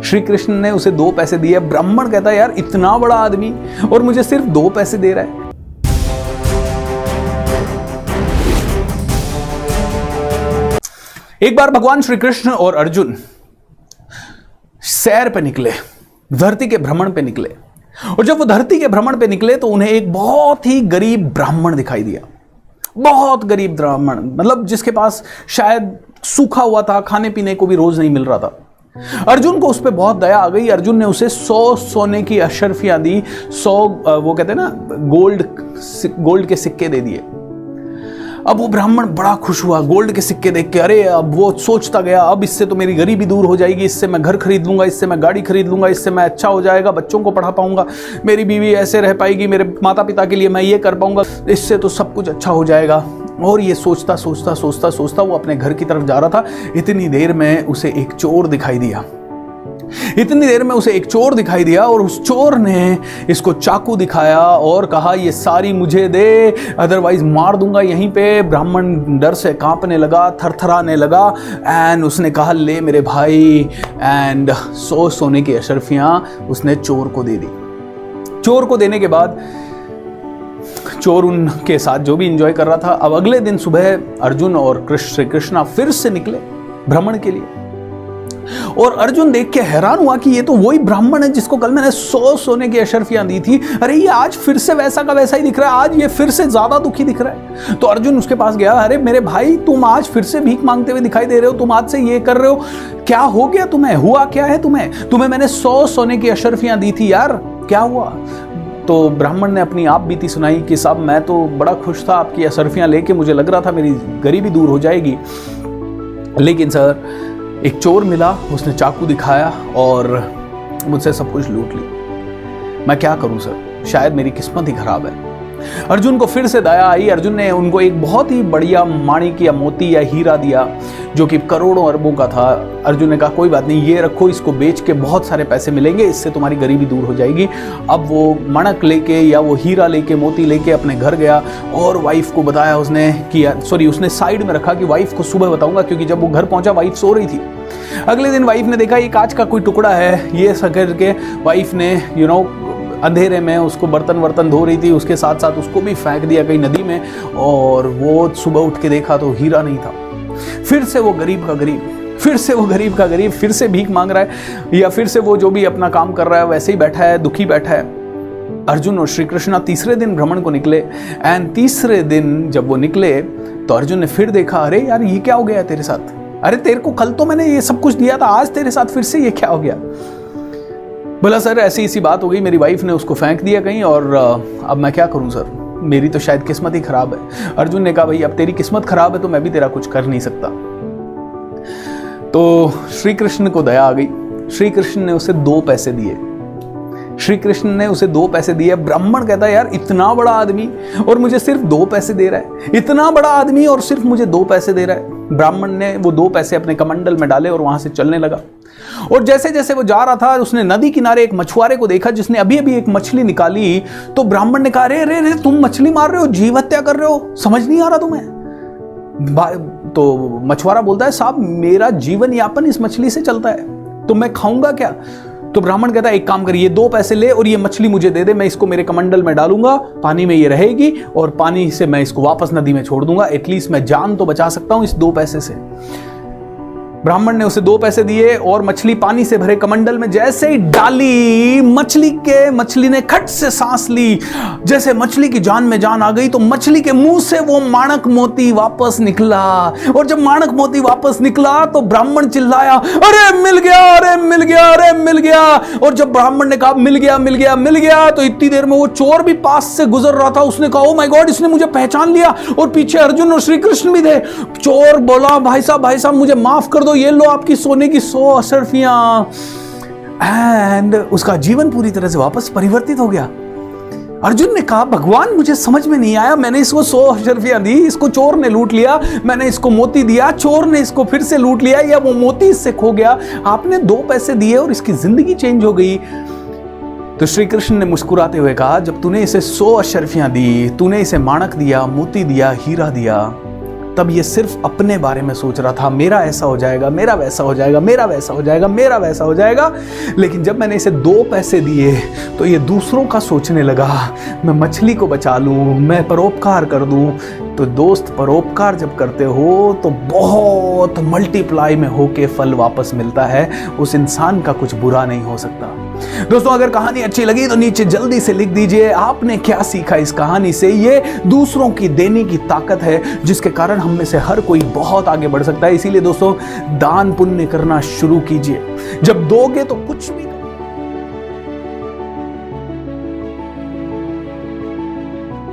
श्री कृष्ण ने उसे 2 पैसे दिए। ब्राह्मण कहता है यार इतना बड़ा आदमी और मुझे सिर्फ 2 पैसे दे रहा है। एक बार भगवान श्री कृष्ण और अर्जुन सैर पे निकले, धरती के भ्रमण पे निकले, और जब वो धरती के भ्रमण पे निकले तो उन्हें एक बहुत ही गरीब ब्राह्मण दिखाई दिया। बहुत गरीब ब्राह्मण, मतलब जिसके पास शायद सूखा हुआ था, खाने पीने को भी रोज नहीं मिल रहा था। अर्जुन को उस पर बहुत दया आ गई। अर्जुन ने उसे 100 सोने की अशर्फियां दी, 100 वो कहते हैं ना गोल्ड के सिक्के दे दिए। अब वो ब्राह्मण बड़ा खुश हुआ गोल्ड के सिक्के देख के। अरे अब वो सोचता गया अब इससे तो मेरी गरीबी दूर हो जाएगी, इससे मैं घर खरीद लूंगा, इससे मैं गाड़ी खरीद लूंगा, इससे मैं अच्छा हो जाएगा, बच्चों को पढ़ा पाऊंगा, मेरी बीवी ऐसे रह पाएगी, मेरे माता पिता के लिए मैं ये कर पाऊंगा, इससे तो सब कुछ अच्छा हो जाएगा। और ये सोचता सोचता वो अपने घर की तरफ जा रहा था। इतनी देर में उसे एक चोर दिखाई दिया और उस चोर ने इसको चाकू दिखाया और कहा ये सारी मुझे दे, अदरवाइज मार दूंगा यहीं पे। ब्राह्मण डर से कांपने लगा, थरथराने लगा, एंड उसने कहा ले मेरे भाई, एंड 100 सोने की अशर्फियां उसने चोर को दे दी। चोर को देने के बाद चोर उनके साथ जो भी एंजॉय कर रहा था। अब अगले दिन सुबह अर्जुन और श्री कृष्णा फिर से निकले भ्रमण के लिए, और अर्जुन देख के हैरान हुआ कि ये तो वही ब्राह्मण है जिसको कल मैंने 100 सोने की अशर्फियां दी थी। अरे ये आज फिर से वैसा का वैसा ही दिख रहा है, आज ये फिर से ज्यादा दुखी दिख रहा है। तो अर्जुन उसके पास गया, अरे मेरे भाई तुम आज फिर से भीख मांगते हुए दिखाई दे रहे हो, तुम आज से ये कर रहे हो, क्या हो गया तुम्हें, हुआ क्या है तुम्हें मैंने 100 सोने की अशर्फियां दी थी यार, क्या हुआ? तो ब्राह्मण ने अपनी आप बीती सुनाई कि साहब मैं तो बड़ा खुश था आपकी अशर्फियां लेके, मुझे लग रहा था मेरी गरीबी दूर हो जाएगी, लेकिन सर एक चोर मिला, उसने चाकू दिखाया और मुझसे सब कुछ लूट ली। मैं क्या करूं सर, शायद मेरी किस्मत ही खराब है। अर्जुन को फिर से दया आई। अर्जुन ने उनको एक बहुत ही बढ़िया माणिक या मोती या हीरा दिया जो कि करोड़ों अरबों का था। अर्जुन ने कहा कोई बात नहीं, ये रखो, इसको बेच के बहुत सारे पैसे मिलेंगे, इससे तुम्हारी गरीबी दूर हो जाएगी। अब वो मणक लेके या वो हीरा लेके, मोती लेके अपने घर गया और वाइफ को बताया उसने कि उसने साइड में रखा कि वाइफ को सुबह बताऊंगा, क्योंकि जब वो घर पहुंचा वाइफ सो रही थी। अगले दिन वाइफ ने देखा ये कांच का कोई टुकड़ा है, ये करके वाइफ ने अंधेरे में उसको बर्तन धो रही थी, उसके साथ साथ उसको भी फेंक दिया कहीं नदी में, और वो सुबह उठ के देखा तो हीरा नहीं था। फिर से वो गरीब का गरीब फिर से भीख मांग रहा है, या फिर से वो जो भी अपना काम कर रहा है वैसे ही बैठा है, दुखी बैठा है। अर्जुन और श्री कृष्णा तीसरे दिन भ्रमण को निकले, एंड तीसरे दिन जब वो निकले तो अर्जुन ने फिर देखा, अरे यार ये क्या हो गया तेरे साथ, अरे तेरे को कल तो मैंने ये सब कुछ दिया था, आज तेरे साथ फिर से ये क्या हो गया? बोला सर ऐसी बात हो गई, मेरी वाइफ ने उसको फेंक दिया कहीं, और अब मैं क्या करूं सर, मेरी तो शायद किस्मत ही खराब है। अर्जुन ने कहा भाई अब तेरी किस्मत खराब है तो मैं भी तेरा कुछ कर नहीं सकता। तो श्री कृष्ण को दया आ गई। श्री कृष्ण ने उसे 2 पैसे दिए। ब्राह्मण कहता है यार इतना बड़ा आदमी और मुझे सिर्फ 2 पैसे दे रहा है, इतना बड़ा आदमी और सिर्फ मुझे 2 पैसे दे रहा है। ब्राह्मण ने वो 2 पैसे अपने कमंडल में डाले और वहां से चलने लगा। और जैसे जैसे वो जा रहा था उसने नदी किनारे एक मछुआरे को देखा जिसने अभी एक मछली निकाली। तो ब्राह्मण ने कहा अरे तुम मछली मार रहे हो, जीव हत्या कर रहे हो, समझ नहीं आ रहा तुम्हें? तो मछुआरा बोलता है साहब मेरा जीवन यापन इस मछली से चलता है, तो मैं खाऊंगा क्या? तो ब्राह्मण कहता है एक काम करिए, 2 पैसे ले और ये मछली मुझे दे दे, मैं इसको मेरे कमंडल में डालूंगा, पानी में ये रहेगी और पानी से मैं इसको वापस नदी में छोड़ दूंगा, एटलीस्ट मैं जान तो बचा सकता हूं इस 2 पैसे से। ब्राह्मण ने उसे 2 पैसे दिए और मछली पानी से भरे कमंडल में जैसे ही डाली, मछली ने खट से सांस ली। जैसे मछली की जान में जान आ गई तो मछली के मुंह से वो माणक मोती वापस निकला। और जब माणक मोती वापस निकला तो ब्राह्मण चिल्लाया अरे मिल गया, अरे मिल गया, अरे मिल गया। और जब ब्राह्मण ने कहा मिल गया तो इतनी देर में वो चोर भी पास से गुजर रहा था। उसने कहा ओ माय गॉड, इसने मुझे पहचान लिया। और पीछे अर्जुन और श्री कृष्ण भी थे। चोर बोला भाई साहब मुझे माफ कर दो, ये लो आपकी सोने की 100 अशर्फियां। एंड उसका जीवन पूरी तरह से वापस परिवर्तित हो गया। अर्जुन ने कहा भगवान मुझे समझ में नहीं आया, मैंने इसको 100 अशर्फियां दी, इसको चोर ने लूट लिया, मैंने इसको मोती दिया, चोर ने इसको फिर से लूट लिया, या वो मोती इससे खो गया। आपने 2 पैसे दिए और इसकी जिंदगी चेंज हो गई। तो श्री कृष्ण ने मुस्कुराते हुए कहा जब तूने इसे 100 अशर्फियां दी, तूने इसे माणक दिया, मोती दिया, हीरा दिया, तब ये सिर्फ अपने बारे में सोच रहा था, मेरा ऐसा हो जाएगा, मेरा वैसा हो जाएगा, मेरा वैसा हो जाएगा, मेरा वैसा हो जाएगा। लेकिन जब मैंने इसे 2 पैसे दिए तो ये दूसरों का सोचने लगा, मैं मछली को बचा लूं, मैं परोपकार कर दूं। तो दोस्त, परोपकार जब करते हो तो बहुत मल्टीप्लाई में होके फल वापस मिलता है। उस इंसान का कुछ बुरा नहीं हो सकता। दोस्तों, अगर कहानी अच्छी लगी तो नीचे जल्दी से लिख दीजिए आपने क्या सीखा इस कहानी से। ये दूसरों की देने की ताकत है जिसके कारण हम में से हर कोई बहुत आगे बढ़ सकता है। इसीलिए दोस्तों, दान पुण्य करना शुरू कीजिए। जब दोगे तो कुछ भी